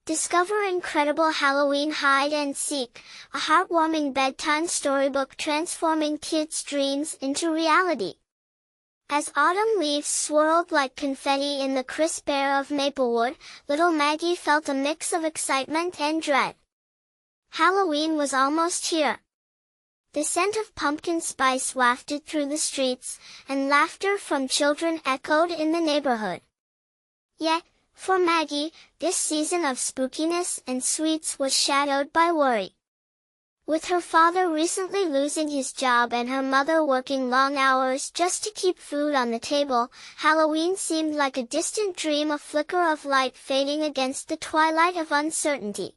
Discover incredible Halloween hide and seek, a heartwarming bedtime storybook transforming kids' dreams into reality. As autumn leaves swirled like confetti in the crisp air of Maplewood, little Maggie felt a mix of excitement and dread. Halloween was almost here. The scent of pumpkin spice wafted through the streets, and laughter from children echoed in the neighborhood. Yet, for Maggie, this season of spookiness and sweets was shadowed by worry. With her father recently losing his job and her mother working long hours just to keep food on the table, Halloween seemed like a distant dream, a flicker of light fading against the twilight of uncertainty.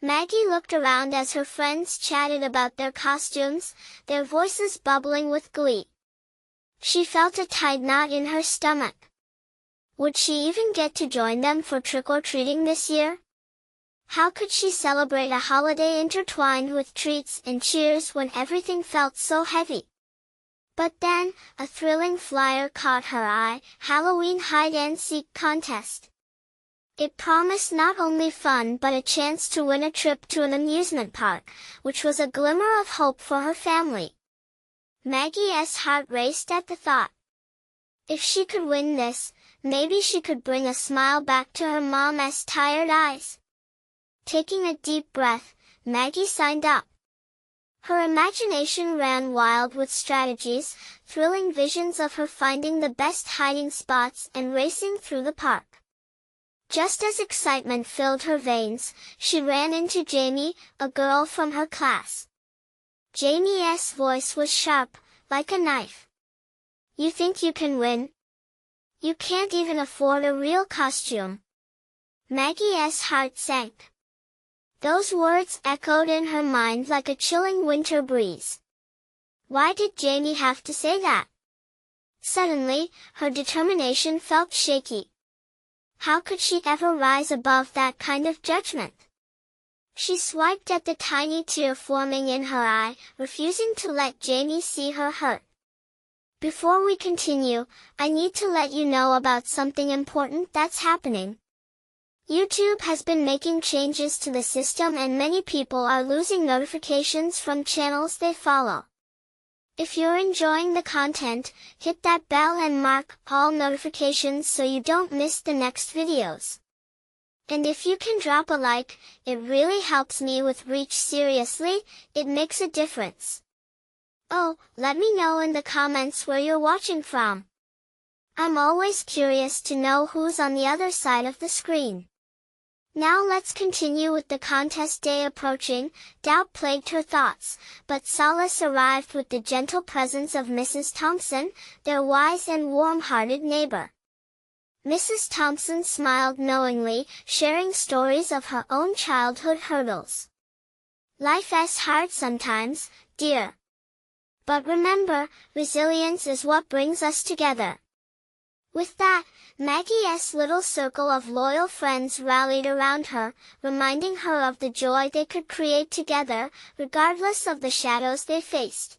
Maggie looked around as her friends chatted about their costumes, their voices bubbling with glee. She felt a tight knot in her stomach. Would she even get to join them for trick-or-treating this year? How could she celebrate a holiday intertwined with treats and cheers when everything felt so heavy? But then, a thrilling flyer caught her eye: Halloween hide-and-seek contest. It promised not only fun but a chance to win a trip to an amusement park, which was a glimmer of hope for her family. Maggie's heart raced at the thought. If she could win this, maybe she could bring a smile back to her mom's tired eyes. Taking a deep breath, Maggie signed up. Her imagination ran wild with strategies, thrilling visions of her finding the best hiding spots and racing through the park. Just as excitement filled her veins, she ran into Jamie, a girl from her class. Jamie's voice was sharp, like a knife. "You think you can win? You can't even afford a real costume." Maggie's heart sank. Those words echoed in her mind like a chilling winter breeze. Why did Jamie have to say that? Suddenly, her determination felt shaky. How could she ever rise above that kind of judgment? She swiped at the tiny tear forming in her eye, refusing to let Jamie see her hurt. Before we continue, I need to let you know about something important that's happening. YouTube has been making changes to the system and many people are losing notifications from channels they follow. If you're enjoying the content, hit that bell and mark all notifications so you don't miss the next videos. And if you can drop a like, it really helps me with reach. Seriously, it makes a difference. Oh, let me know in the comments where you're watching from. I'm always curious to know who's on the other side of the screen. Now let's continue with the contest. Day approaching, doubt plagued her thoughts, but solace arrived with the gentle presence of Mrs. Thompson, their wise and warm-hearted neighbor. Mrs. Thompson smiled knowingly, sharing stories of her own childhood hurdles. "Life's hard sometimes, dear. But remember, resilience is what brings us together." With that, Maggie's little circle of loyal friends rallied around her, reminding her of the joy they could create together, regardless of the shadows they faced.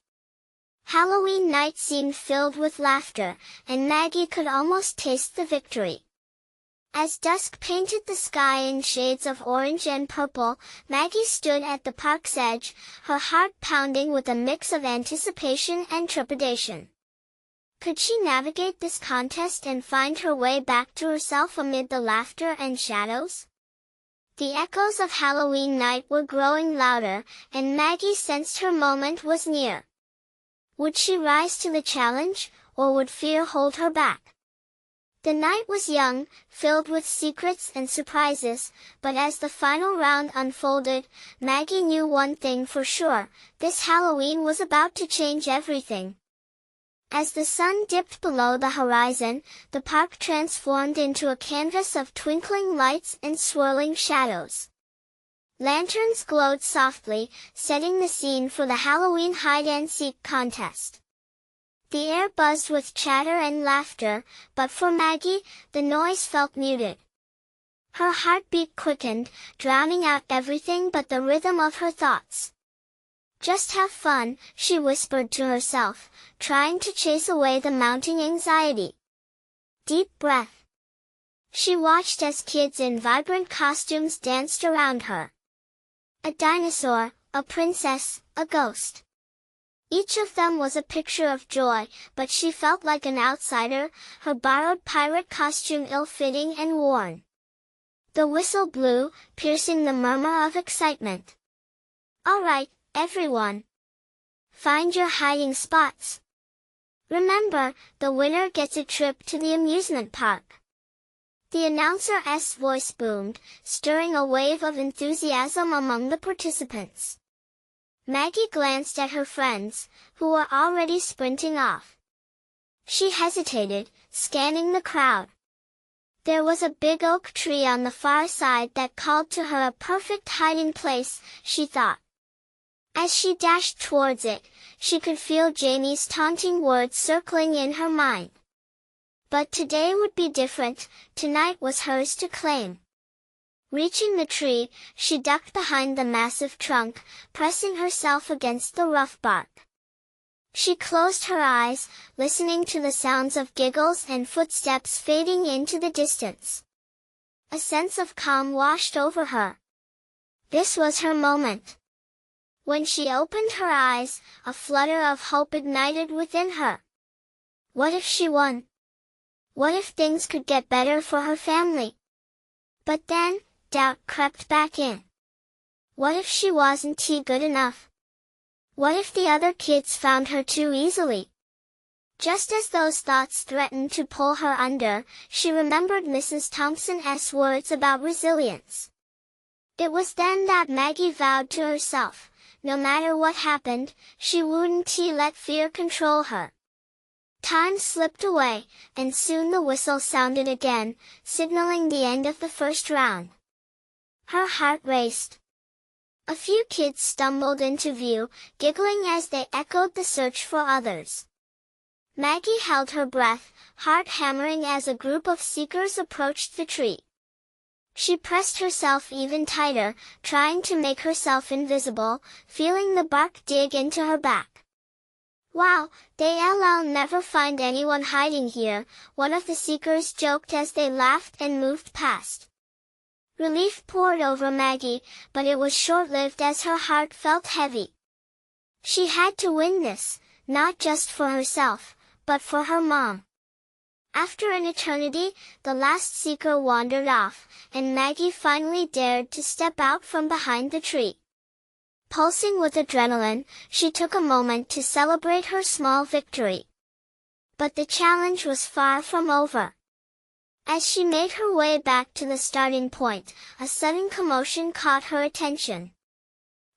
Halloween night seemed filled with laughter, and Maggie could almost taste the victory. As dusk painted the sky in shades of orange and purple, Maggie stood at the park's edge, her heart pounding with a mix of anticipation and trepidation. Could she navigate this contest and find her way back to herself amid the laughter and shadows? The echoes of Halloween night were growing louder, and Maggie sensed her moment was near. Would she rise to the challenge, or would fear hold her back? The night was young, filled with secrets and surprises, but as the final round unfolded, Maggie knew one thing for sure: this Halloween was about to change everything. As the sun dipped below the horizon, the park transformed into a canvas of twinkling lights and swirling shadows. Lanterns glowed softly, setting the scene for the Halloween hide-and-seek contest. The air buzzed with chatter and laughter, but for Maggie, the noise felt muted. Her heartbeat quickened, drowning out everything but the rhythm of her thoughts. "Just have fun," she whispered to herself, trying to chase away the mounting anxiety. Deep breath. She watched as kids in vibrant costumes danced around her. A dinosaur, a princess, a ghost. Each of them was a picture of joy, but she felt like an outsider, her borrowed pirate costume ill-fitting and worn. The whistle blew, piercing the murmur of excitement. "All right, everyone. Find your hiding spots. Remember, the winner gets a trip to the amusement park." The announcer's voice boomed, stirring a wave of enthusiasm among the participants. Maggie glanced at her friends, who were already sprinting off. She hesitated, scanning the crowd. There was a big oak tree on the far side that called to her a perfect hiding place, she thought. As she dashed towards it, she could feel Jamie's taunting words circling in her mind. But today would be different, tonight was hers to claim. Reaching the tree, she ducked behind the massive trunk, pressing herself against the rough bark. She closed her eyes, listening to the sounds of giggles and footsteps fading into the distance. A sense of calm washed over her. This was her moment. When she opened her eyes, a flutter of hope ignited within her. What if she won? What if things could get better for her family? But then, doubt crept back in. What if she wasn't good enough? What if the other kids found her too easily? Just as those thoughts threatened to pull her under, she remembered Mrs. Thompson's words about resilience. It was then that Maggie vowed to herself, no matter what happened, she wouldn't let fear control her. Time slipped away, and soon the whistle sounded again, signaling the end of the first round. Her heart raced. A few kids stumbled into view, giggling as they echoed the search for others. Maggie held her breath, heart hammering as a group of seekers approached the tree. She pressed herself even tighter, trying to make herself invisible, feeling the bark dig into her back. "Wow, they'll never find anyone hiding here," one of the seekers joked as they laughed and moved past. Relief poured over Maggie, but it was short-lived as her heart felt heavy. She had to win this, not just for herself, but for her mom. After an eternity, the last seeker wandered off, and Maggie finally dared to step out from behind the tree. Pulsing with adrenaline, she took a moment to celebrate her small victory. But the challenge was far from over. As she made her way back to the starting point, a sudden commotion caught her attention.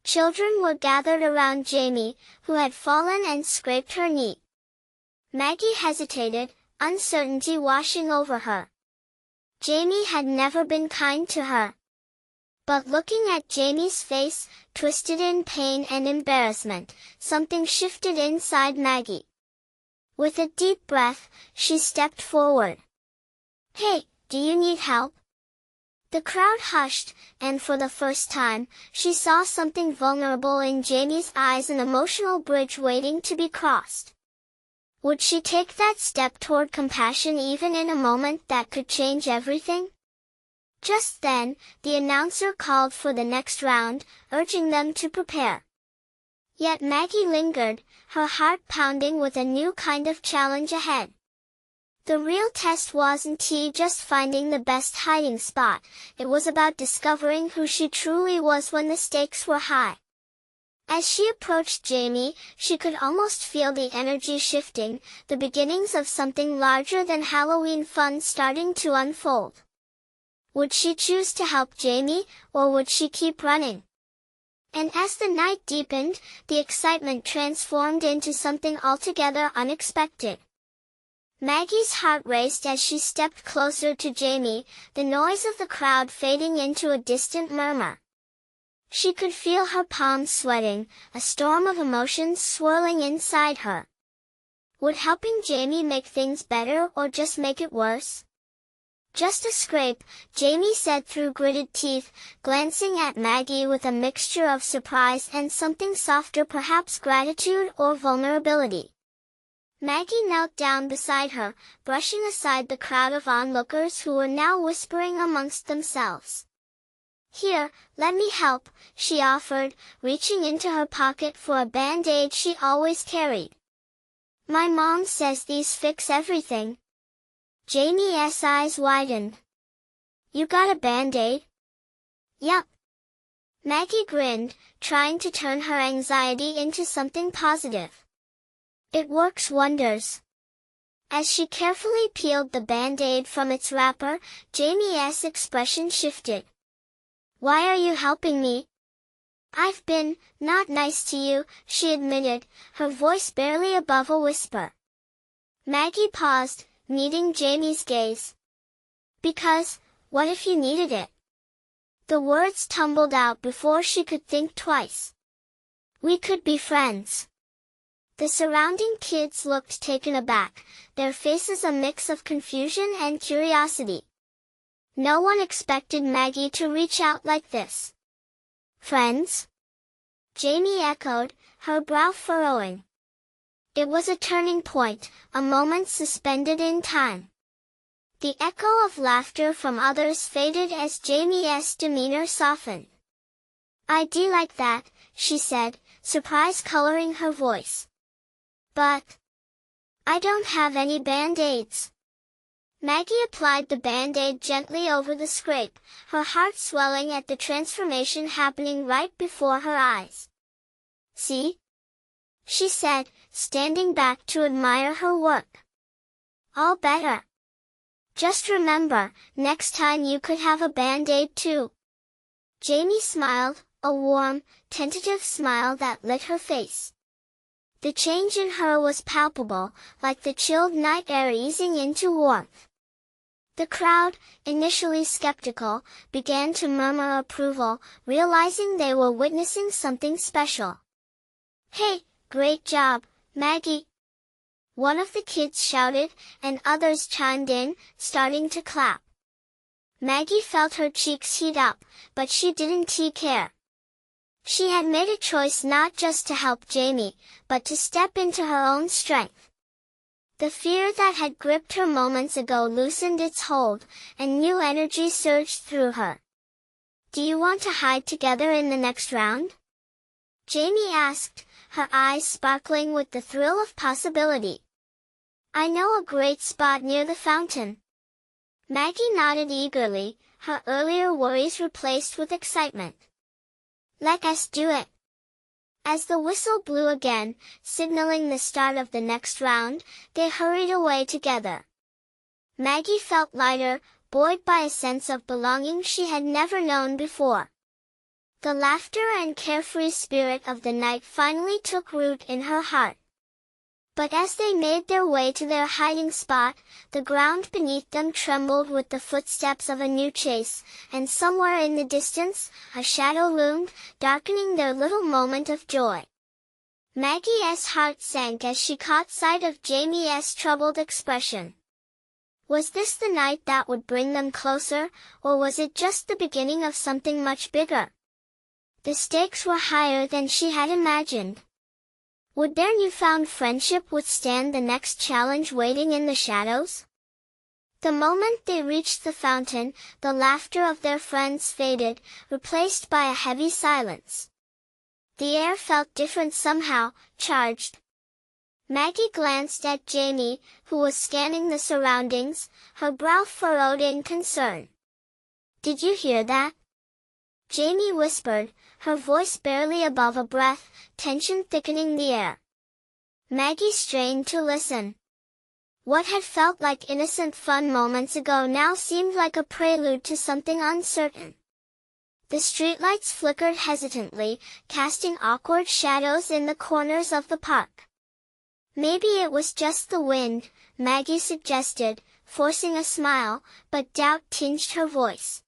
Children were gathered around Jamie, who had fallen and scraped her knee. Maggie hesitated, uncertainty washing over her. Jamie had never been kind to her. But looking at Jamie's face, twisted in pain and embarrassment, something shifted inside Maggie. With a deep breath, she stepped forward. "Hey, do you need help?" The crowd hushed, and for the first time, she saw something vulnerable in Jamie's eyes, an emotional bridge waiting to be crossed. Would she take that step toward compassion even in a moment that could change everything? Just then, the announcer called for the next round, urging them to prepare. Yet Maggie lingered, her heart pounding with a new kind of challenge ahead. The real test wasn't just finding the best hiding spot, it was about discovering who she truly was when the stakes were high. As she approached Jamie, she could almost feel the energy shifting, the beginnings of something larger than Halloween fun starting to unfold. Would she choose to help Jamie, or would she keep running? And as the night deepened, the excitement transformed into something altogether unexpected. Maggie's heart raced as she stepped closer to Jamie, the noise of the crowd fading into a distant murmur. She could feel her palms sweating, a storm of emotions swirling inside her. Would helping Jamie make things better or just make it worse? "Just a scrape," Jamie said through gritted teeth, glancing at Maggie with a mixture of surprise and something softer, perhaps gratitude or vulnerability. Maggie knelt down beside her, brushing aside the crowd of onlookers who were now whispering amongst themselves. "Here, let me help," she offered, reaching into her pocket for a band-aid she always carried. "My mom says these fix everything." Jamie's eyes widened. "You got a band-aid?" "Yup." Maggie grinned, trying to turn her anxiety into something positive. "It works wonders." As she carefully peeled the band-aid from its wrapper, Jamie's expression shifted. "Why are you helping me?" "I've been, not nice to you," she admitted, her voice barely above a whisper. Maggie paused, meeting Jamie's gaze. "Because, what if you needed it?" The words tumbled out before she could think twice. "We could be friends." The surrounding kids looked taken aback, their faces a mix of confusion and curiosity. No one expected Maggie to reach out like this. "Friends?" Jamie echoed, her brow furrowing. It was a turning point, a moment suspended in time. The echo of laughter from others faded as Jamie's demeanor softened. "I do like that," she said, surprise coloring her voice. "But I don't have any band-aids." Maggie applied the band-aid gently over the scrape, her heart swelling at the transformation happening right before her eyes. "See?" she said, standing back to admire her work. "All better. Just remember, next time you could have a band-aid too." Jamie smiled, a warm, tentative smile that lit her face. The change in her was palpable, like the chilled night air easing into warmth. The crowd, initially skeptical, began to murmur approval, realizing they were witnessing something special. "Hey, great job, Maggie!" one of the kids shouted, and others chimed in, starting to clap. Maggie felt her cheeks heat up, but she didn't care. She had made a choice not just to help Jamie, but to step into her own strength. The fear that had gripped her moments ago loosened its hold, and new energy surged through her. "Do you want to hide together in the next round?" Jamie asked, her eyes sparkling with the thrill of possibility. "I know a great spot near the fountain." Maggie nodded eagerly, her earlier worries replaced with excitement. "Let us do it." As the whistle blew again, signaling the start of the next round, they hurried away together. Maggie felt lighter, buoyed by a sense of belonging she had never known before. The laughter and carefree spirit of the night finally took root in her heart. But as they made their way to their hiding spot, the ground beneath them trembled with the footsteps of a new chase, and somewhere in the distance, a shadow loomed, darkening their little moment of joy. Maggie's heart sank as she caught sight of Jamie's troubled expression. Was this the night that would bring them closer, or was it just the beginning of something much bigger? The stakes were higher than she had imagined. Would their newfound friendship withstand the next challenge waiting in the shadows? The moment they reached the fountain, the laughter of their friends faded, replaced by a heavy silence. The air felt different somehow, charged. Maggie glanced at Jamie, who was scanning the surroundings, her brow furrowed in concern. "Did you hear that?" Jamie whispered, her voice barely above a breath, tension thickening the air. Maggie strained to listen. What had felt like innocent fun moments ago now seemed like a prelude to something uncertain. The streetlights flickered hesitantly, casting awkward shadows in the corners of the park. Maybe it was just the wind, Maggie suggested, forcing a smile, but doubt tinged her voice.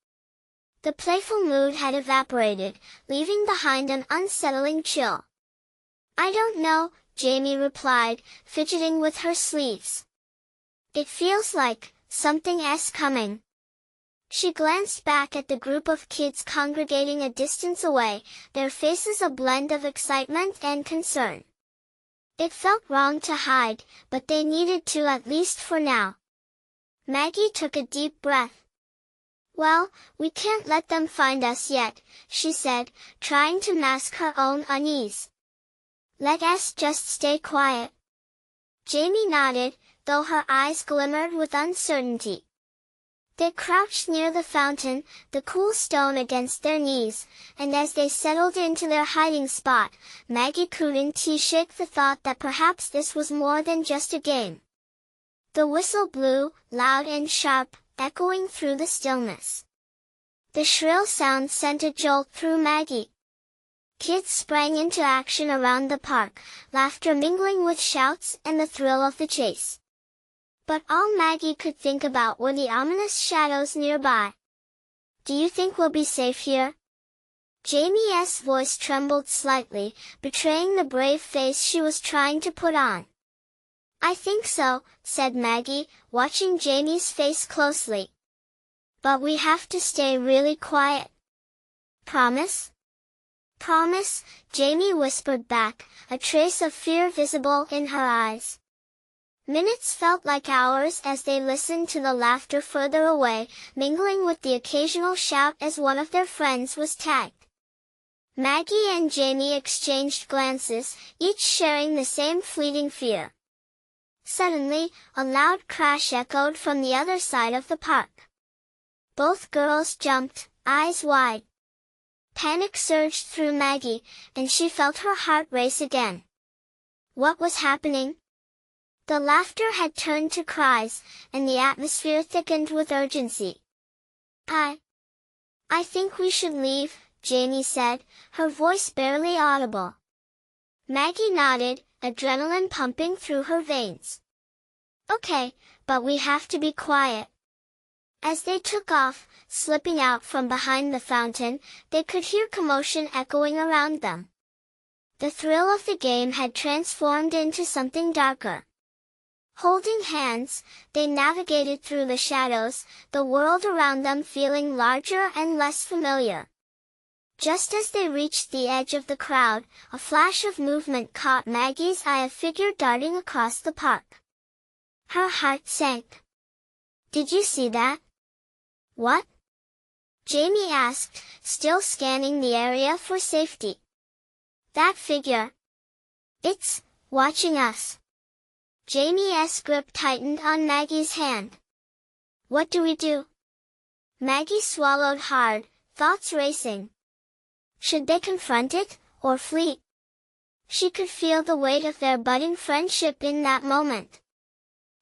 The playful mood had evaporated, leaving behind an unsettling chill. "I don't know," Jamie replied, fidgeting with her sleeves. "It feels like something's coming." She glanced back at the group of kids congregating a distance away, their faces a blend of excitement and concern. It felt wrong to hide, but they needed to at least for now. Maggie took a deep breath. "Well, we can't let them find us yet," she said, trying to mask her own unease. "Let us just stay quiet." Jamie nodded, though her eyes glimmered with uncertainty. They crouched near the fountain, the cool stone against their knees, and as they settled into their hiding spot, Maggie couldn't shake the thought that perhaps this was more than just a game. The whistle blew, loud and sharp, echoing through the stillness. The shrill sound sent a jolt through Maggie. Kids sprang into action around the park, laughter mingling with shouts and the thrill of the chase. But all Maggie could think about were the ominous shadows nearby. "Do you think we'll be safe here?" Jamie's voice trembled slightly, betraying the brave face she was trying to put on. "I think so," said Maggie, watching Jamie's face closely. "But we have to stay really quiet." "Promise?" "Promise," Jamie whispered back, a trace of fear visible in her eyes. Minutes felt like hours as they listened to the laughter further away, mingling with the occasional shout as one of their friends was tagged. Maggie and Jamie exchanged glances, each sharing the same fleeting fear. Suddenly, a loud crash echoed from the other side of the park. Both girls jumped, eyes wide. Panic surged through Maggie, and she felt her heart race again. What was happening? The laughter had turned to cries, and the atmosphere thickened with urgency. I think we should leave," Jamie said, her voice barely audible. Maggie nodded, adrenaline pumping through her veins. "Okay, but we have to be quiet." As they took off, slipping out from behind the fountain, they could hear commotion echoing around them. The thrill of the game had transformed into something darker. Holding hands, they navigated through the shadows, the world around them feeling larger and less familiar. Just as they reached the edge of the crowd, a flash of movement caught Maggie's eye, a figure darting across the park. Her heart sank. "Did you see that?" "What?" Jamie asked, still scanning the area for safety. "That figure. It's watching us." Jamie's grip tightened on Maggie's hand. "What do we do?" Maggie swallowed hard, thoughts racing. Should they confront it, or flee? She could feel the weight of their budding friendship in that moment.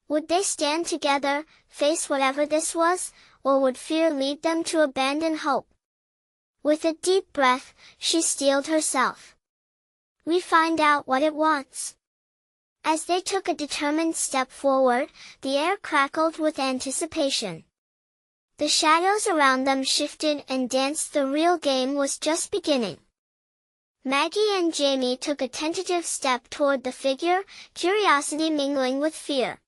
Would they stand together, face whatever this was, or would fear lead them to abandon hope? With a deep breath, she steeled herself. "We find out what it wants." As they took a determined step forward, the air crackled with anticipation. The shadows around them shifted and danced. The real game was just beginning. Maggie and Jamie took a tentative step toward the figure, curiosity mingling with fear.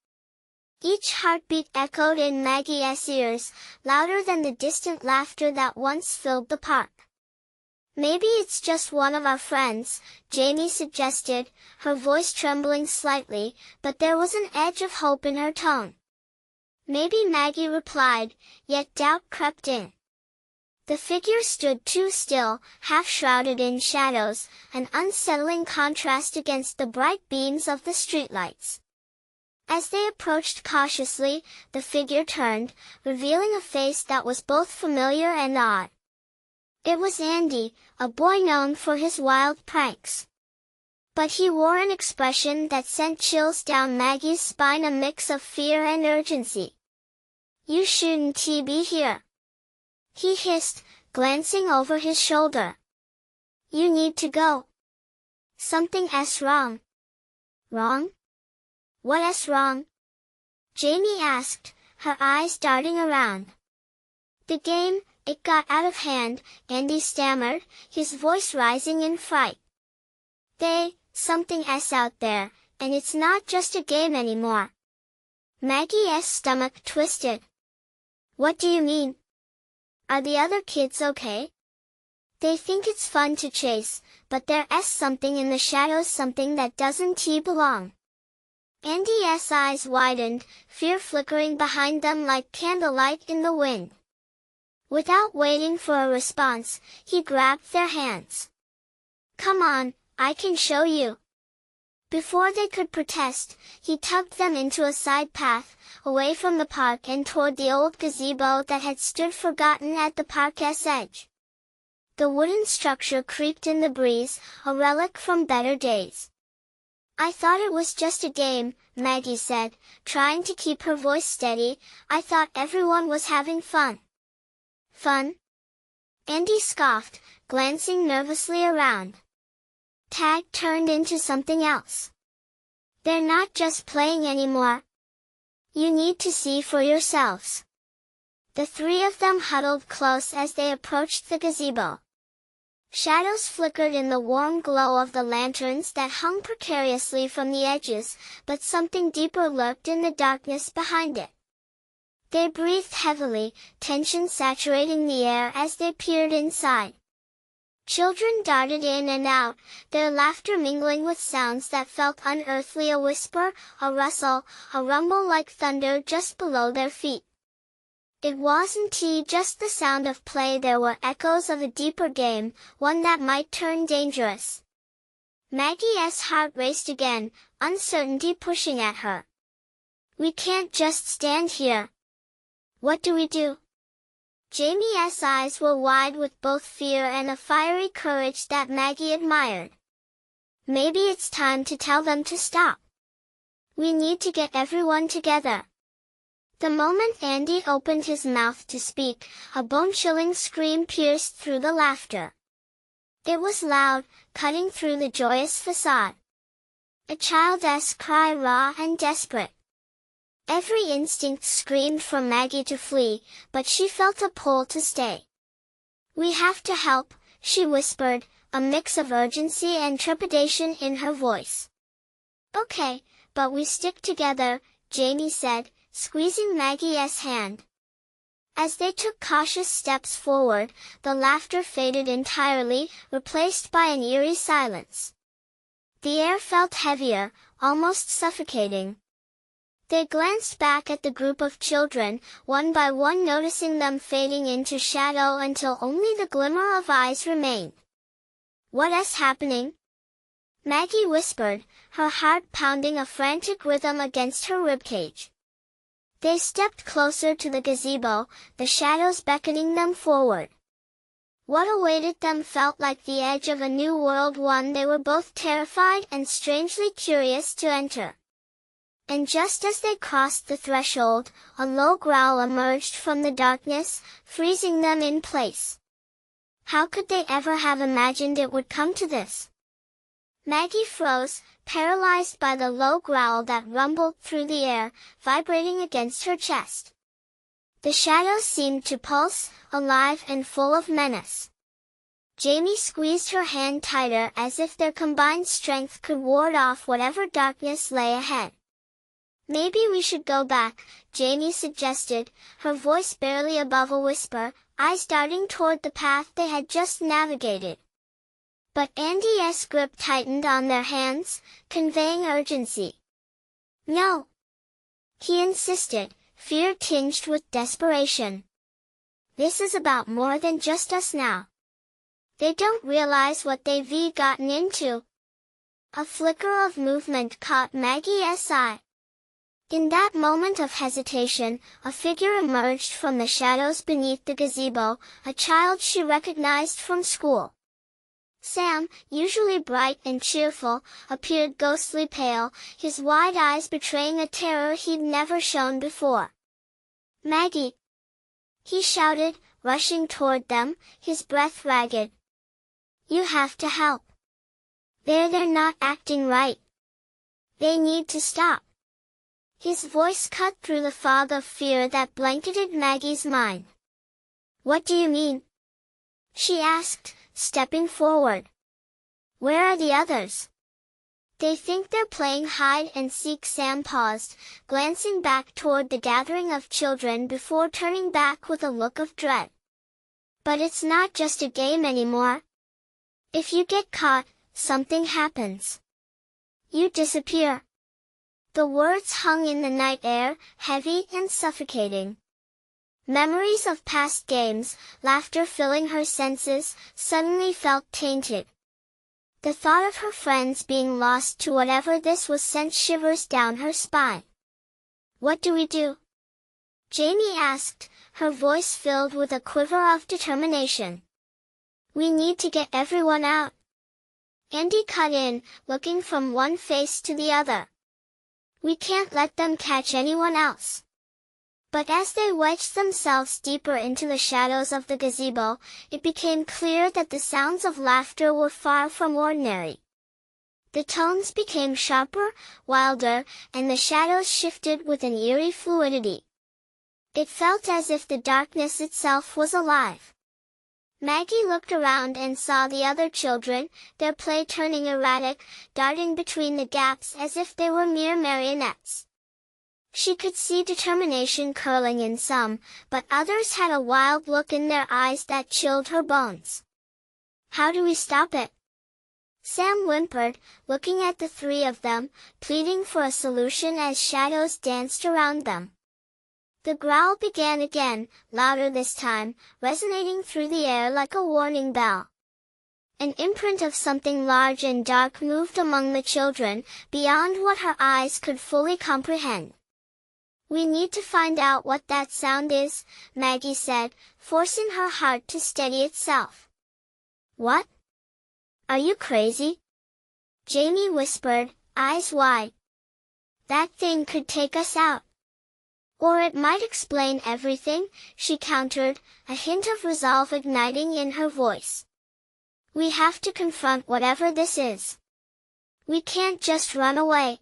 Each heartbeat echoed in Maggie's ears, louder than the distant laughter that once filled the park. "Maybe it's just one of our friends," Jamie suggested, her voice trembling slightly, but there was an edge of hope in her tone. "Maybe," Maggie replied, yet doubt crept in. The figure stood too still, half shrouded in shadows, an unsettling contrast against the bright beams of the streetlights. As they approached cautiously, the figure turned, revealing a face that was both familiar and odd. It was Andy, a boy known for his wild pranks. But he wore an expression that sent chills down Maggie's spine, a mix of fear and urgency. "You shouldn't be here," he hissed, glancing over his shoulder. "You need to go. Something's wrong." "Wrong? What's wrong?" Jamie asked, her eyes darting around. "The game, it got out of hand," Andy stammered, his voice rising in fright. Something's out there, and it's not just a game anymore." Maggie's stomach twisted. "What do you mean? Are the other kids okay?" They think it's fun to chase, but there's something in the shadows, something that doesn't belong. Andy's eyes widened, fear flickering behind them like candlelight in the wind. Without waiting for a response, he grabbed their hands. "Come on, I can show you." Before they could protest, he tugged them into a side path, away from the park and toward the old gazebo that had stood forgotten at the park's edge. The wooden structure creaked in the breeze, a relic from better days. "I thought it was just a game," Maggie said, trying to keep her voice steady. "I thought everyone was having fun." "Fun?" Andy scoffed, glancing nervously around. Tag turned into something else. "They're not just playing anymore. You need to see for yourselves." The three of them huddled close as they approached the gazebo. Shadows flickered in the warm glow of the lanterns that hung precariously from the edges, but something deeper lurked in the darkness behind it. They breathed heavily, tension saturating the air as they peered inside. Children darted in and out, their laughter mingling with sounds that felt unearthly, a whisper, a rustle, a rumble like thunder just below their feet. It wasn't just the sound of play, there were echoes of a deeper game, one that might turn dangerous. Maggie's heart raced again, uncertainty pushing at her. "We can't just stand here. What do we do?" Jamie's eyes were wide with both fear and a fiery courage that Maggie admired. "Maybe it's time to tell them to stop. We need to get everyone together." The moment Andy opened his mouth to speak, a bone-chilling scream pierced through the laughter. It was loud, cutting through the joyous facade. A child's cry, raw and desperate. Every instinct screamed for Maggie to flee, but she felt a pull to stay. "We have to help," she whispered, a mix of urgency and trepidation in her voice. "Okay, but we stick together," Jamie said, squeezing Maggie's hand. As they took cautious steps forward, the laughter faded entirely, replaced by an eerie silence. The air felt heavier, almost suffocating. They glanced back at the group of children, one by one noticing them fading into shadow until only the glimmer of eyes remained. "What's happening?" Maggie whispered, her heart pounding a frantic rhythm against her ribcage. They stepped closer to the gazebo, the shadows beckoning them forward. What awaited them felt like the edge of a new world, one they were both terrified and strangely curious to enter. And just as they crossed the threshold, a low growl emerged from the darkness, freezing them in place. How could they ever have imagined it would come to this? Maggie froze, paralyzed by the low growl that rumbled through the air, vibrating against her chest. The shadows seemed to pulse, alive and full of menace. Jamie squeezed her hand tighter as if their combined strength could ward off whatever darkness lay ahead. "Maybe we should go back," Jamie suggested, her voice barely above a whisper, eyes darting toward the path they had just navigated. But Andy's grip tightened on their hands, conveying urgency. "No," he insisted, fear tinged with desperation. "This is about more than just us now. They don't realize what they've gotten into." A flicker of movement caught Maggie's eye. In that moment of hesitation, a figure emerged from the shadows beneath the gazebo, a child she recognized from school. Sam, usually bright and cheerful, appeared ghostly pale, his wide eyes betraying a terror he'd never shown before. "Maggie!" he shouted, rushing toward them, his breath ragged. "You have to help. They're not acting right. They need to stop." His voice cut through the fog of fear that blanketed Maggie's mind. "What do you mean?" she asked, stepping forward. "Where are the others?" "They think they're playing hide and seek." Sam paused, glancing back toward the gathering of children before turning back with a look of dread. But it's not just a game anymore. If you get caught, something happens. You disappear. The words hung in the night air, heavy and suffocating. Memories of past games, laughter filling her senses, suddenly felt tainted. The thought of her friends being lost to whatever this was sent shivers down her spine. "What do we do?" Jamie asked, her voice filled with a quiver of determination. "We need to get everyone out." Andy cut in, looking from one face to the other. "We can't let them catch anyone else." But as they wedged themselves deeper into the shadows of the gazebo, it became clear that the sounds of laughter were far from ordinary. The tones became sharper, wilder, and the shadows shifted with an eerie fluidity. It felt as if the darkness itself was alive. Maggie looked around and saw the other children, their play turning erratic, darting between the gaps as if they were mere marionettes. She could see determination curling in some, but others had a wild look in their eyes that chilled her bones. "How do we stop it?" Sam whimpered, looking at the three of them, pleading for a solution as shadows danced around them. The growl began again, louder this time, resonating through the air like a warning bell. An imprint of something large and dark moved among the children, beyond what her eyes could fully comprehend. "We need to find out what that sound is," Maggie said, forcing her heart to steady itself. "What? Are you crazy?" Jamie whispered, eyes wide. "That thing could take us out." "Or it might explain everything," she countered, a hint of resolve igniting in her voice. "We have to confront whatever this is. We can't just run away."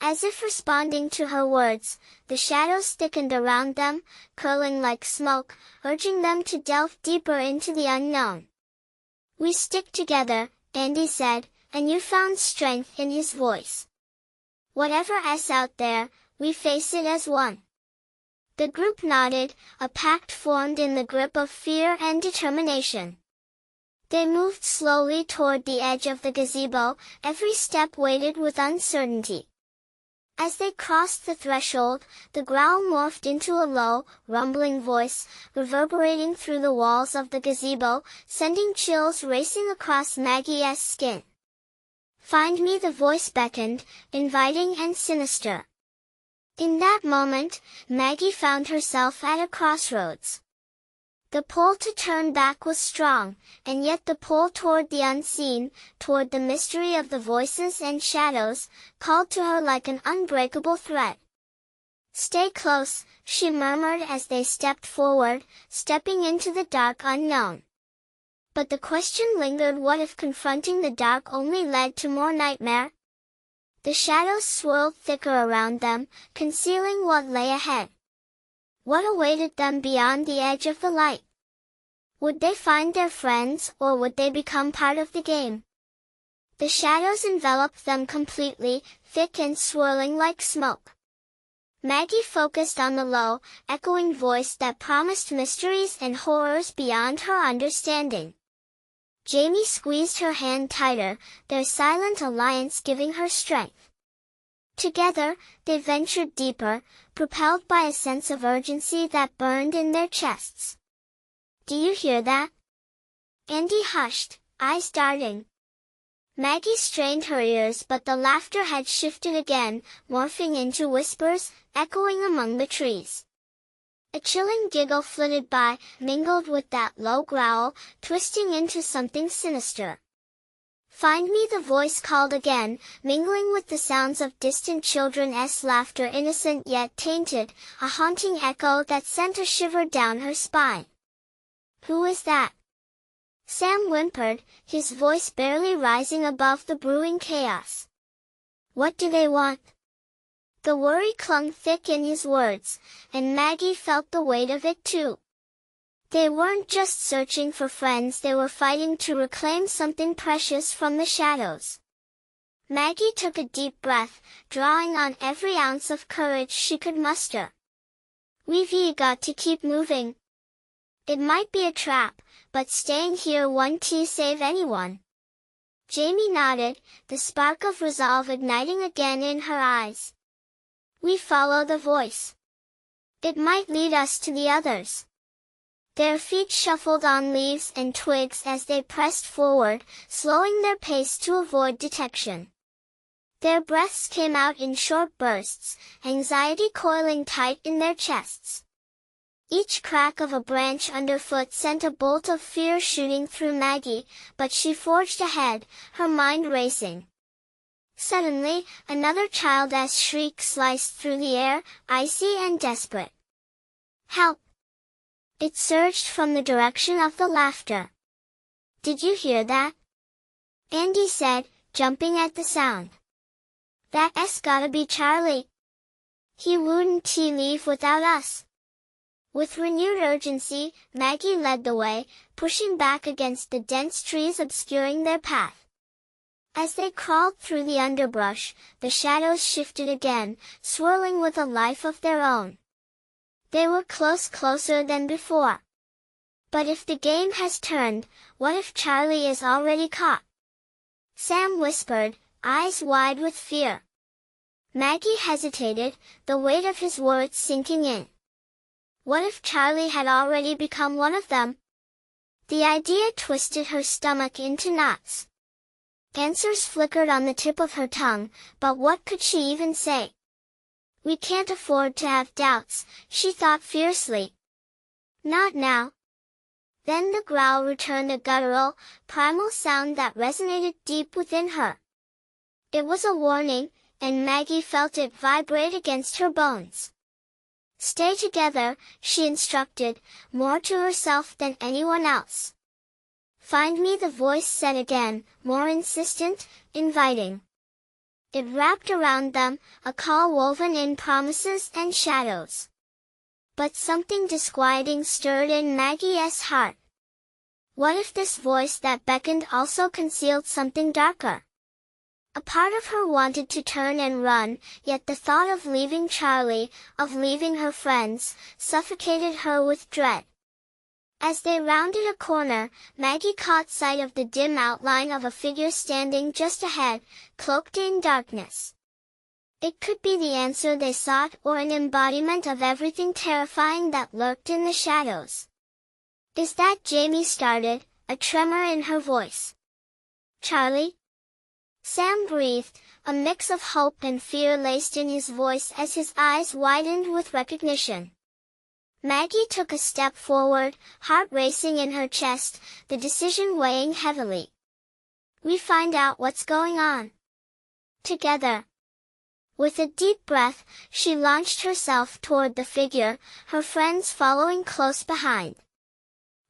As if responding to her words, the shadows thickened around them, curling like smoke, urging them to delve deeper into the unknown. "We stick together," Andy said, and you found strength in his voice. "Whatever's out there, we face it as one." The group nodded, a pact formed in the grip of fear and determination. They moved slowly toward the edge of the gazebo, every step weighted with uncertainty. As they crossed the threshold, the growl morphed into a low, rumbling voice, reverberating through the walls of the gazebo, sending chills racing across Maggie's skin. "Find me," the voice beckoned, inviting and sinister. In that moment, Maggie found herself at a crossroads. The pull to turn back was strong, and yet the pull toward the unseen, toward the mystery of the voices and shadows, called to her like an unbreakable thread. "Stay close," she murmured as they stepped forward, stepping into the dark unknown. But the question lingered: what if confronting the dark only led to more nightmare? The shadows swirled thicker around them, concealing what lay ahead. What awaited them beyond the edge of the light? Would they find their friends, or would they become part of the game? The shadows enveloped them completely, thick and swirling like smoke. Maggie focused on the low, echoing voice that promised mysteries and horrors beyond her understanding. Jamie squeezed her hand tighter, their silent alliance giving her strength. Together, they ventured deeper, propelled by a sense of urgency that burned in their chests. "Do you hear that?" Andy hushed, eyes darting. Maggie strained her ears, but the laughter had shifted again, morphing into whispers, echoing among the trees. A chilling giggle flitted by, mingled with that low growl, twisting into something sinister. "Find me," the voice called again, mingling with the sounds of distant children's laughter, innocent yet tainted, a haunting echo that sent a shiver down her spine. "Who is that?" Sam whimpered, his voice barely rising above the brewing chaos. "What do they want?" The worry clung thick in his words, and Maggie felt the weight of it too. They weren't just searching for friends, they were fighting to reclaim something precious from the shadows. Maggie took a deep breath, drawing on every ounce of courage she could muster. "We've got to keep moving." It might be a trap, but staying here won't save anyone. Jamie nodded, the spark of resolve igniting again in her eyes. We follow the voice. It might lead us to the others. Their feet shuffled on leaves and twigs as they pressed forward, slowing their pace to avoid detection. Their breaths came out in short bursts, anxiety coiling tight in their chests. Each crack of a branch underfoot sent a bolt of fear shooting through Maggie, but she forged ahead, her mind racing. Suddenly, another childish shriek sliced through the air, icy and desperate. Help! It surged from the direction of the laughter. Did you hear that? Andy said, jumping at the sound. That's gotta be Charlie. He wouldn't leave without us. With renewed urgency, Maggie led the way, pushing back against the dense trees obscuring their path. As they crawled through the underbrush, the shadows shifted again, swirling with a life of their own. They were closer than before. But if the game has turned, what if Charlie is already caught? Sam whispered, eyes wide with fear. Maggie hesitated, the weight of his words sinking in. What if Charlie had already become one of them? The idea twisted her stomach into knots. Answers flickered on the tip of her tongue, but what could she even say? We can't afford to have doubts, she thought fiercely. Not now. Then the growl returned, a guttural, primal sound that resonated deep within her. It was a warning, and Maggie felt it vibrate against her bones. Stay together, she instructed, more to herself than anyone else. Find me, the voice said again, more insistent, inviting. It wrapped around them, a call woven in promises and shadows. But something disquieting stirred in Maggie's heart. What if this voice that beckoned also concealed something darker? A part of her wanted to turn and run, yet the thought of leaving Charlie, of leaving her friends, suffocated her with dread. As they rounded a corner, Maggie caught sight of the dim outline of a figure standing just ahead, cloaked in darkness. It could be the answer they sought, or an embodiment of everything terrifying that lurked in the shadows. Is that Jamie started, a tremor in her voice. Charlie? Sam breathed, a mix of hope and fear laced in his voice as his eyes widened with recognition. Maggie took a step forward, heart racing in her chest, the decision weighing heavily. We find out what's going on. Together. With a deep breath, she launched herself toward the figure, her friends following close behind.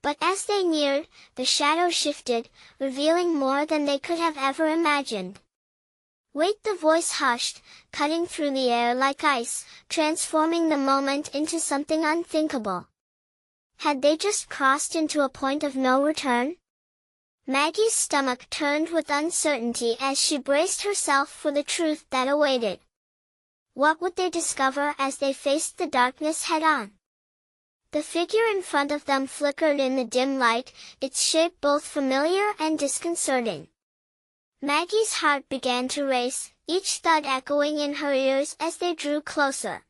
But as they neared, the shadow shifted, revealing more than they could have ever imagined. Wait, the voice hushed, cutting through the air like ice, transforming the moment into something unthinkable. Had they just crossed into a point of no return? Maggie's stomach turned with uncertainty as she braced herself for the truth that awaited. What would they discover as they faced the darkness head-on? The figure in front of them flickered in the dim light, its shape both familiar and disconcerting. Maggie's heart began to race, each thud echoing in her ears as they drew closer.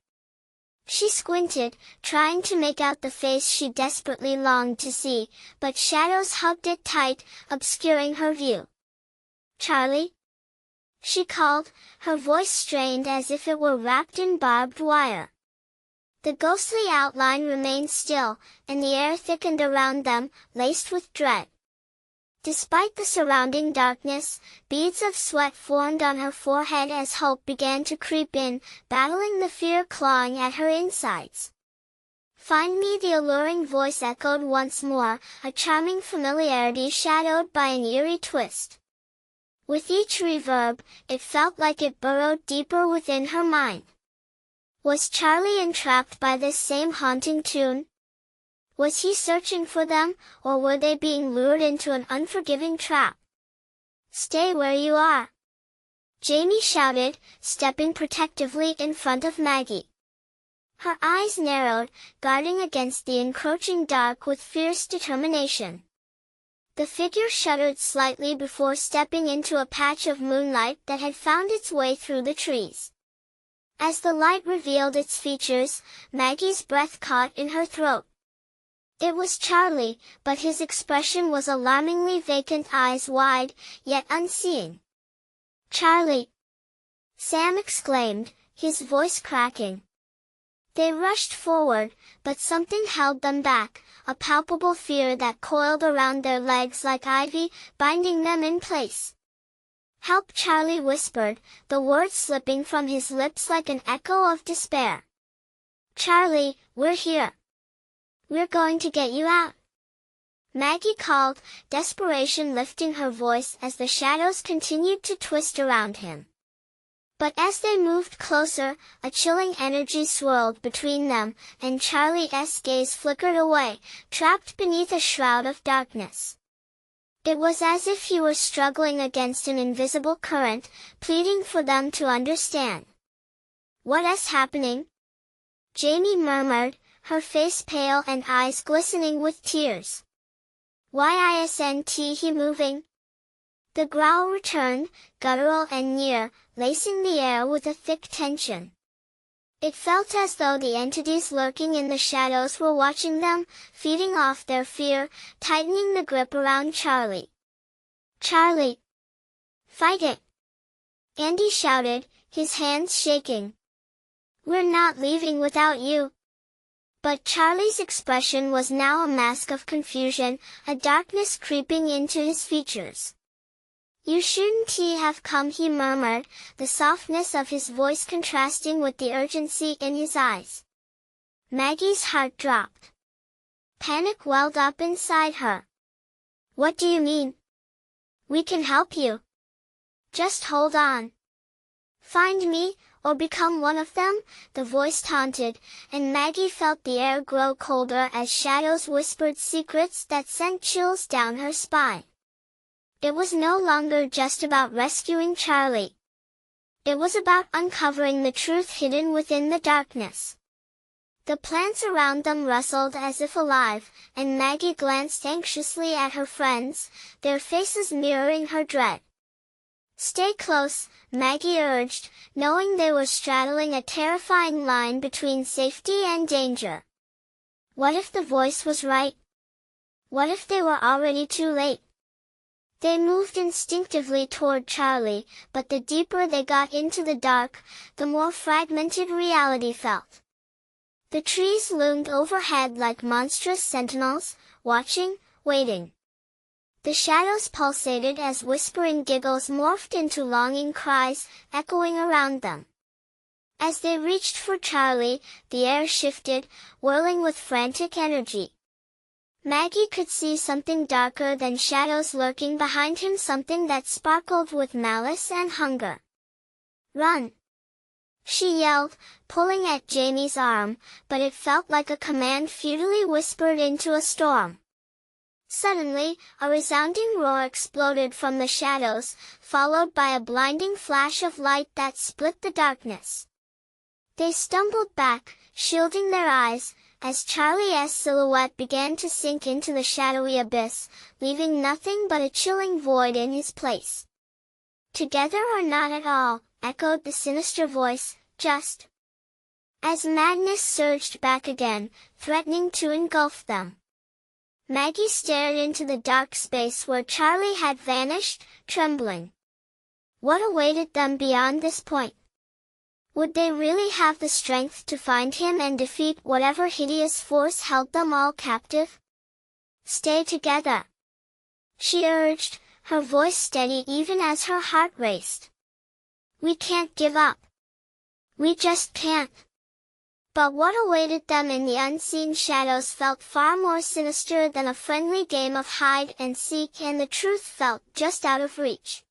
She squinted, trying to make out the face she desperately longed to see, but shadows hugged it tight, obscuring her view. Charlie? She called, her voice strained as if it were wrapped in barbed wire. The ghostly outline remained still, and the air thickened around them, laced with dread. Despite the surrounding darkness, beads of sweat formed on her forehead as hope began to creep in, battling the fear clawing at her insides. Find me, the alluring voice echoed once more, a charming familiarity shadowed by an eerie twist. With each reverb, it felt like it burrowed deeper within her mind. Was Charlie entrapped by this same haunting tune? Was he searching for them, or were they being lured into an unforgiving trap? Stay where you are! Jamie shouted, stepping protectively in front of Maggie. Her eyes narrowed, guarding against the encroaching dark with fierce determination. The figure shuddered slightly before stepping into a patch of moonlight that had found its way through the trees. As the light revealed its features, Maggie's breath caught in her throat. It was Charlie, but his expression was alarmingly vacant, eyes wide, yet unseeing. "Charlie!" Sam exclaimed, his voice cracking. They rushed forward, but something held them back, a palpable fear that coiled around their legs like ivy, binding them in place. "Help!" Charlie whispered, the words slipping from his lips like an echo of despair. "Charlie, we're here. We're going to get you out," Maggie called, desperation lifting her voice as the shadows continued to twist around him. But as they moved closer, a chilling energy swirled between them, and Charlie's gaze flickered away, trapped beneath a shroud of darkness. It was as if he were struggling against an invisible current, pleading for them to understand. "What is happening?" Jamie murmured, her face pale and eyes glistening with tears. "Why isn't he moving?" The growl returned, guttural and near, lacing the air with a thick tension. It felt as though the entities lurking in the shadows were watching them, feeding off their fear, tightening the grip around Charlie. "Charlie! Fight it!" Andy shouted, his hands shaking. "We're not leaving without you." But Charlie's expression was now a mask of confusion, a darkness creeping into his features. "You shouldn't have come," he murmured, the softness of his voice contrasting with the urgency in his eyes. Maggie's heart dropped. Panic welled up inside her. "What do you mean?" "We can help you. Just hold on. Find me, or become one of them," the voice taunted, and Maggie felt the air grow colder as shadows whispered secrets that sent chills down her spine. It was no longer just about rescuing Charlie. It was about uncovering the truth hidden within the darkness. The plants around them rustled as if alive, and Maggie glanced anxiously at her friends, their faces mirroring her dread. "Stay close," Maggie urged, knowing they were straddling a terrifying line between safety and danger. What if the voice was right? What if they were already too late? They moved instinctively toward Charlie, but the deeper they got into the dark, the more fragmented reality felt. The trees loomed overhead like monstrous sentinels, watching, waiting. The shadows pulsated as whispering giggles morphed into longing cries, echoing around them. As they reached for Charlie, the air shifted, whirling with frantic energy. Maggie could see something darker than shadows lurking behind him, something that sparkled with malice and hunger. "Run!" she yelled, pulling at Jamie's arm, but it felt like a command futilely whispered into a storm. Suddenly, a resounding roar exploded from the shadows, followed by a blinding flash of light that split the darkness. They stumbled back, shielding their eyes, as Charlie's silhouette began to sink into the shadowy abyss, leaving nothing but a chilling void in his place. "Together or not at all," echoed the sinister voice, just as madness surged back again, threatening to engulf them. Maggie stared into the dark space where Charlie had vanished, trembling. What awaited them beyond this point? Would they really have the strength to find him and defeat whatever hideous force held them all captive? "Stay together," she urged, her voice steady even as her heart raced. "We can't give up. We just can't." But what awaited them in the unseen shadows felt far more sinister than a friendly game of hide and seek, and the truth felt just out of reach.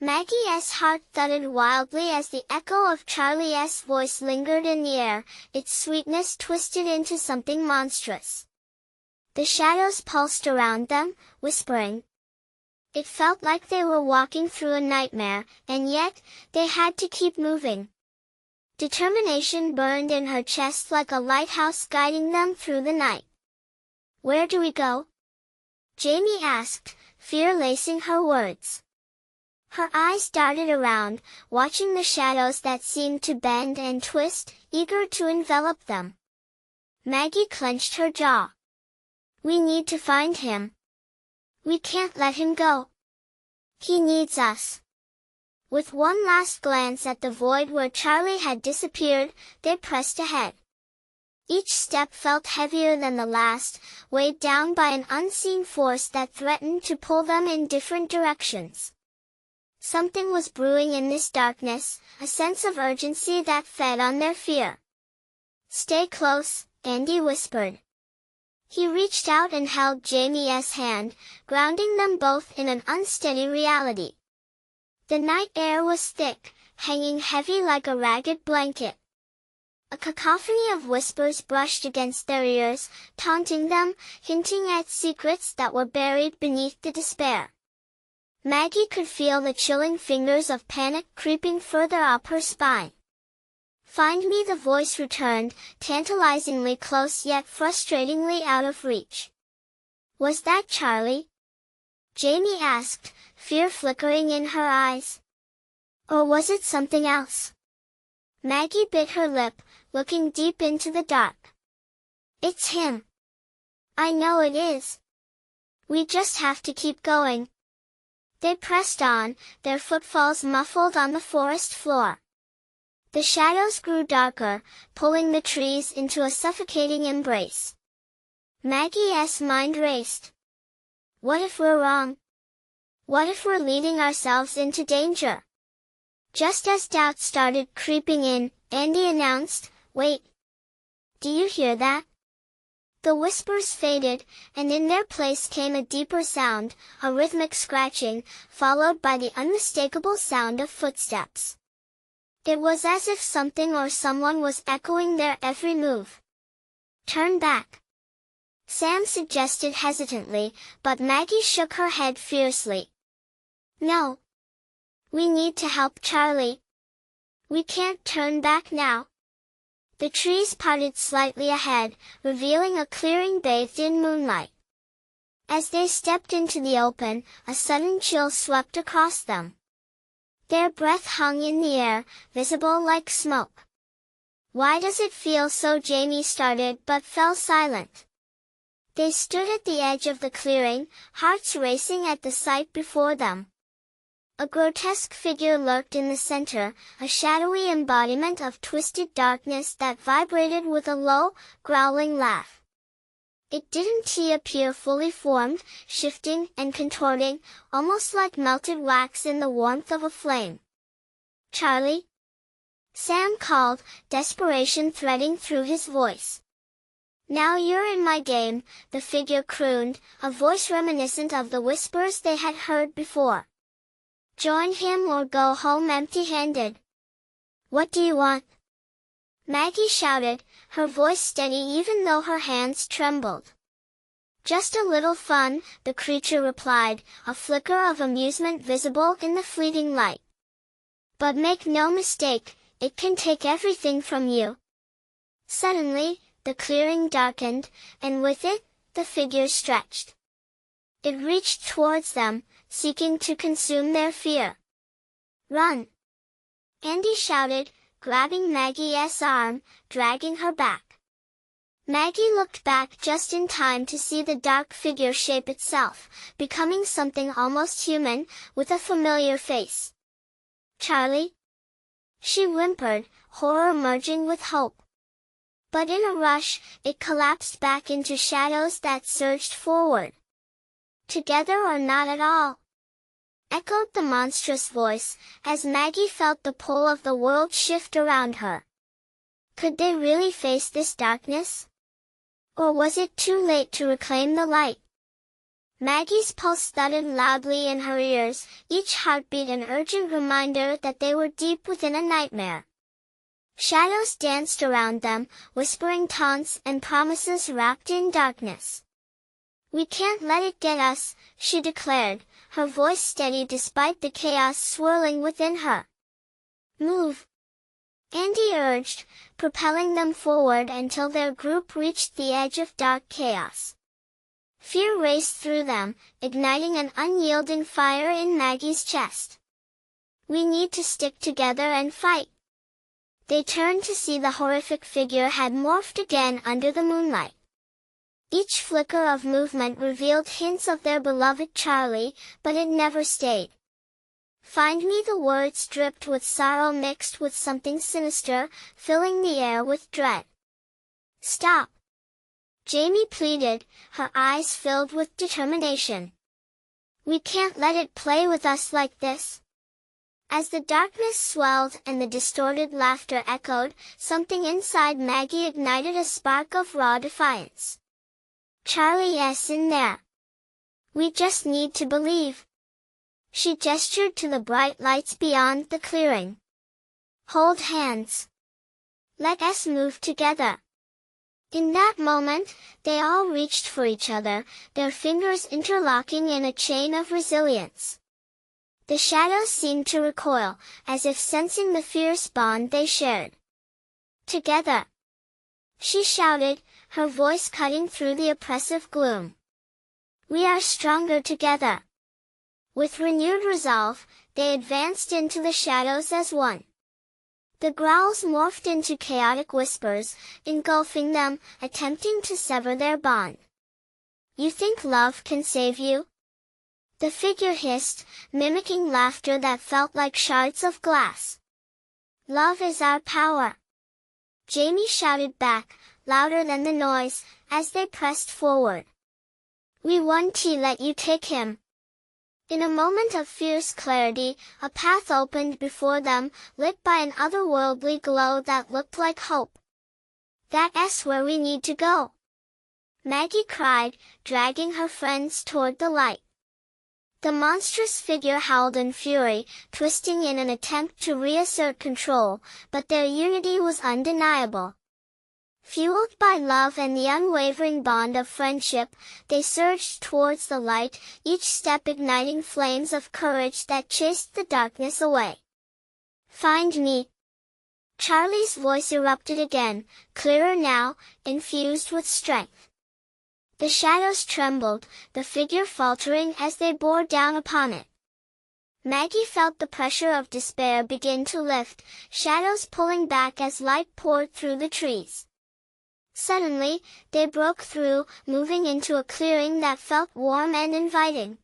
Maggie's heart thudded wildly as the echo of Charlie's voice lingered in the air, its sweetness twisted into something monstrous. The shadows pulsed around them, whispering. It felt like they were walking through a nightmare, and yet, they had to keep moving. Determination burned in her chest like a lighthouse guiding them through the night. "Where do we go?" Jamie asked, fear lacing her words. Her eyes darted around, watching the shadows that seemed to bend and twist, eager to envelop them. Maggie clenched her jaw. "We need to find him. We can't let him go. He needs us." With one last glance at the void where Charlie had disappeared, they pressed ahead. Each step felt heavier than the last, weighed down by an unseen force that threatened to pull them in different directions. Something was brewing in this darkness, a sense of urgency that fed on their fear. "Stay close," Andy whispered. He reached out and held Jamie's hand, grounding them both in an unsteady reality. The night air was thick, hanging heavy like a ragged blanket. A cacophony of whispers brushed against their ears, taunting them, hinting at secrets that were buried beneath the despair. Maggie could feel the chilling fingers of panic creeping further up her spine. "Find me," the voice returned, tantalizingly close yet frustratingly out of reach. "Was that Charlie?" Jamie asked, fear flickering in her eyes. "Or was it something else?" Maggie bit her lip, looking deep into the dark. "It's him. I know it is. We just have to keep going." They pressed on, their footfalls muffled on the forest floor. The shadows grew darker, pulling the trees into a suffocating embrace. Maggie's mind raced. What if we're wrong? What if we're leading ourselves into danger? Just as doubt started creeping in, Andy announced, "Wait. Do you hear that?" The whispers faded, and in their place came a deeper sound, a rhythmic scratching, followed by the unmistakable sound of footsteps. It was as if something or someone was echoing their every move. "Turn back," Sam suggested hesitantly, but Maggie shook her head fiercely. "No. We need to help Charlie. We can't turn back now." The trees parted slightly ahead, revealing a clearing bathed in moonlight. As they stepped into the open, a sudden chill swept across them. Their breath hung in the air, visible like smoke. "Why does it feel so?" Jamie started but fell silent. They stood at the edge of the clearing, hearts racing at the sight before them. A grotesque figure lurked in the center, a shadowy embodiment of twisted darkness that vibrated with a low, growling laugh. It didn't appear fully formed, shifting and contorting, almost like melted wax in the warmth of a flame. "Charlie?" Sam called, desperation threading through his voice. "Now you're in my game," the figure crooned, a voice reminiscent of the whispers they had heard before. "Join him or go home empty-handed." "What do you want?" Maggie shouted, her voice steady even though her hands trembled. "Just a little fun," the creature replied, a flicker of amusement visible in the fleeting light. "But make no mistake, it can take everything from you." Suddenly, the clearing darkened, and with it, the figure stretched. It reached towards them, seeking to consume their fear. "Run!" Andy shouted, grabbing Maggie's arm, dragging her back. Maggie looked back just in time to see the dark figure shape itself, becoming something almost human, with a familiar face. "Charlie?" she whimpered, horror merging with hope. But in a rush, it collapsed back into shadows that surged forward. "Together or not at all?" echoed the monstrous voice, as Maggie felt the pull of the world shift around her. Could they really face this darkness? Or was it too late to reclaim the light? Maggie's pulse thudded loudly in her ears, each heartbeat an urgent reminder that they were deep within a nightmare. Shadows danced around them, whispering taunts and promises wrapped in darkness. "We can't let it get us," she declared, her voice steady despite the chaos swirling within her. "Move!" Andy urged, propelling them forward until their group reached the edge of dark chaos. Fear raced through them, igniting an unyielding fire in Maggie's chest. "We need to stick together and fight." They turned to see the horrific figure had morphed again under the moonlight. Each flicker of movement revealed hints of their beloved Charlie, but it never stayed. "Find me," the words dripped with sorrow mixed with something sinister, filling the air with dread. "Stop," Jamie pleaded, her eyes filled with determination. "We can't let it play with us like this." As the darkness swelled and the distorted laughter echoed, something inside Maggie ignited a spark of raw defiance. "Charlie, yes, in there. We just need to believe." She gestured to the bright lights beyond the clearing. "Hold hands. Let us move together." In that moment, they all reached for each other, their fingers interlocking in a chain of resilience. The shadows seemed to recoil, as if sensing the fierce bond they shared. "Together!" she shouted, her voice cutting through the oppressive gloom. "We are stronger together." With renewed resolve, they advanced into the shadows as one. The growls morphed into chaotic whispers, engulfing them, attempting to sever their bond. "You think love can save you?" the figure hissed, mimicking laughter that felt like shards of glass. "Love is our power," Jamie shouted back, louder than the noise, as they pressed forward. "We won't let you take him." In a moment of fierce clarity, a path opened before them, lit by an otherworldly glow that looked like hope. "That's where we need to go," Maggie cried, dragging her friends toward the light. The monstrous figure howled in fury, twisting in an attempt to reassert control, but their unity was undeniable. Fueled by love and the unwavering bond of friendship, they surged towards the light, each step igniting flames of courage that chased the darkness away. "Find me!" Charlie's voice erupted again, clearer now, infused with strength. The shadows trembled, the figure faltering as they bore down upon it. Maggie felt the pressure of despair begin to lift, shadows pulling back as light poured through the trees. Suddenly, they broke through, moving into a clearing that felt warm and inviting.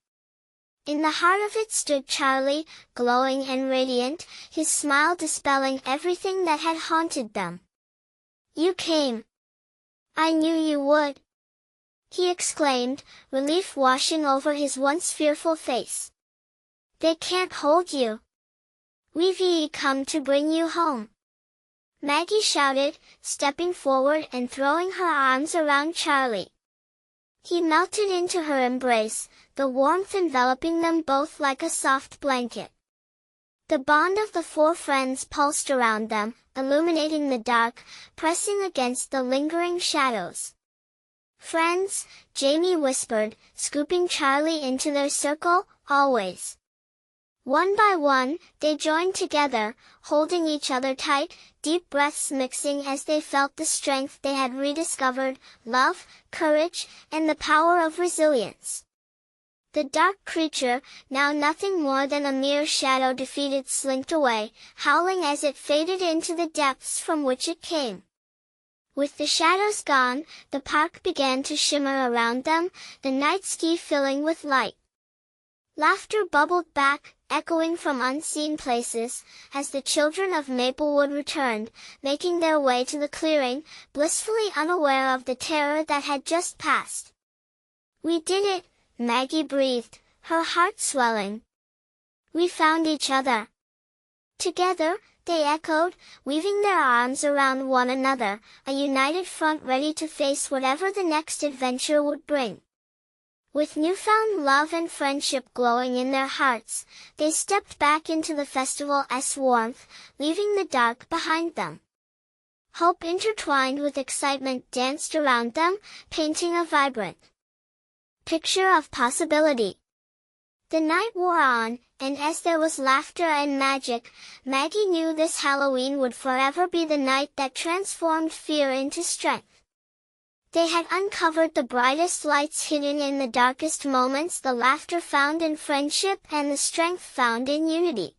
In the heart of it stood Charlie, glowing and radiant, his smile dispelling everything that had haunted them. "You came. I knew you would," he exclaimed, relief washing over his once fearful face. "They can't hold you. We've come to bring you home," Maggie shouted, stepping forward and throwing her arms around Charlie. He melted into her embrace, the warmth enveloping them both like a soft blanket. The bond of the four friends pulsed around them, illuminating the dark, pressing against the lingering shadows. "Friends," Jamie whispered, scooping Charlie into their circle, "always." One by one, they joined together, holding each other tight, deep breaths mixing as they felt the strength they had rediscovered, love, courage, and the power of resilience. The dark creature, now nothing more than a mere shadow defeated, slinked away, howling as it faded into the depths from which it came. With the shadows gone, the park began to shimmer around them, the night sky filling with light. Laughter bubbled back, echoing from unseen places, as the children of Maplewood returned, making their way to the clearing, blissfully unaware of the terror that had just passed. "We did it," Maggie breathed, her heart swelling. "We found each other." Together, they echoed, weaving their arms around one another, a united front ready to face whatever the next adventure would bring. With newfound love and friendship glowing in their hearts, they stepped back into the festival's warmth, leaving the dark behind them. Hope intertwined with excitement danced around them, painting a vibrant picture of possibility. The night wore on, and as there was laughter and magic, Maggie knew this Halloween would forever be the night that transformed fear into strength. They had uncovered the brightest lights hidden in the darkest moments, the laughter found in friendship and the strength found in unity.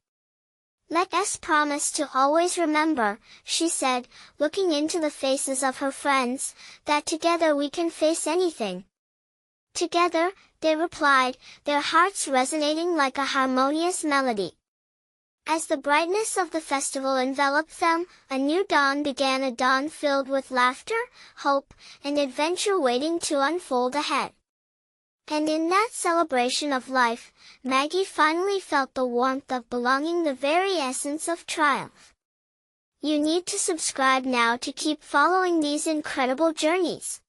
"Let us promise to always remember," she said, looking into the faces of her friends, "that together we can face anything." "Together," they replied, their hearts resonating like a harmonious melody. As the brightness of the festival enveloped them, a new dawn began, a dawn filled with laughter, hope, and adventure waiting to unfold ahead. And in that celebration of life, Maggie finally felt the warmth of belonging, the very essence of triumph. You need to subscribe now to keep following these incredible journeys.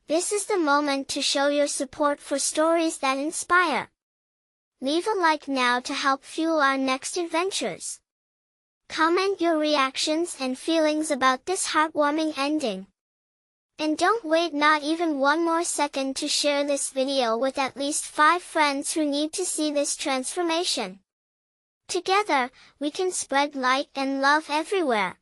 This is the moment to show your support for stories that inspire. Leave a like now to help fuel our next adventures. Comment your reactions and feelings about this heartwarming ending. And don't wait not even one more second to share this video with at least 5 friends who need to see this transformation. Together, we can spread light and love everywhere.